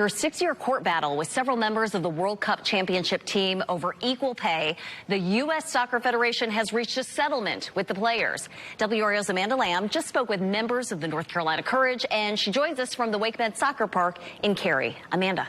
After a 6-year court battle with several members of the World Cup championship team over equal pay, the U.S. Soccer Federation has reached a settlement with the players. WRAL's Amanda Lamb just spoke with members of the North Carolina Courage, and she joins us from the WakeMed Soccer Park in Cary. Amanda.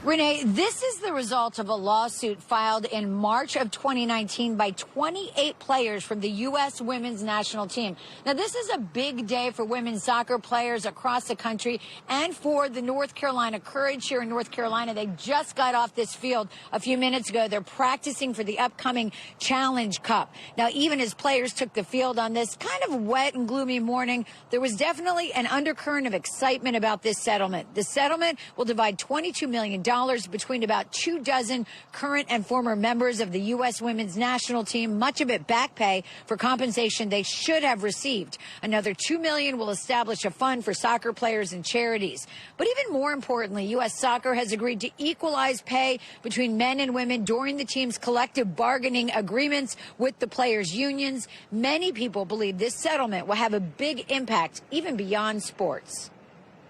Renee, this is the result of a lawsuit filed in March of 2019 by 28 players from the U.S. women's national team. Now, this is a big day for women's soccer players across the country and for the North Carolina Courage here in North Carolina. They just got off this field a few minutes ago. They're practicing for the upcoming Challenge Cup. Now, even as players took the field on this kind of wet and gloomy morning, there was definitely an undercurrent of excitement about this settlement. The settlement will divide $22 million between about 24 current and former members of the U.S. women's national team, much of it back pay for compensation they should have received. Another $2 million will establish a fund for soccer players and charities. But even more importantly, U.S. Soccer has agreed to equalize pay between men and women during the team's collective bargaining agreements with the players' unions. Many people believe this settlement will have a big impact even beyond sports.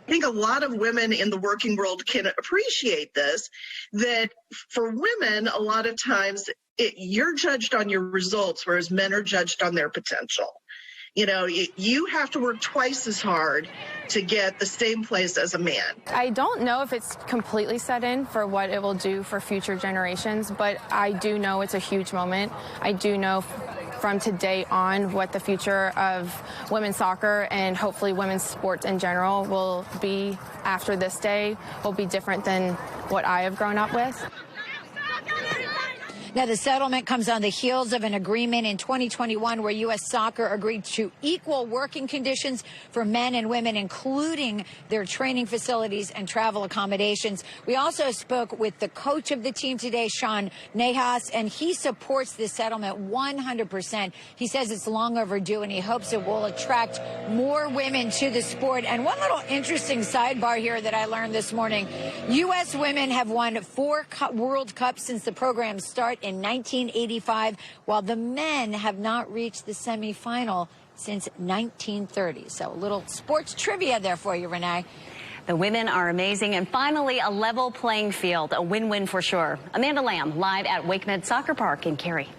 I think a lot of women in the working world can appreciate this, that for women, a lot of times you're judged on your results, whereas men are judged on their potential. You know, you have to work twice as hard to get the same place as a man. I don't know if it's completely set in for what it will do for future generations, but I do know it's a huge moment. I do know from today on what the future of women's soccer and hopefully women's sports in general will be after this day will be different than what I have grown up with. Now, the settlement comes on the heels of an agreement in 2021 where U.S. Soccer agreed to equal working conditions for men and women, including their training facilities and travel accommodations. We also spoke with the coach of the team today, Sean Nahas, and he supports this settlement 100%. He says it's long overdue, and he hopes it will attract more women to the sport. And one little interesting sidebar here that I learned this morning, U.S. women have won 4 World Cups since the program's start in 1985, while the men have not reached the semifinal since 1930. So a little sports trivia there for you, Renee. The women are amazing. And finally, a level playing field, a win-win for sure. Amanda Lamb, live at WakeMed Soccer Park in Cary.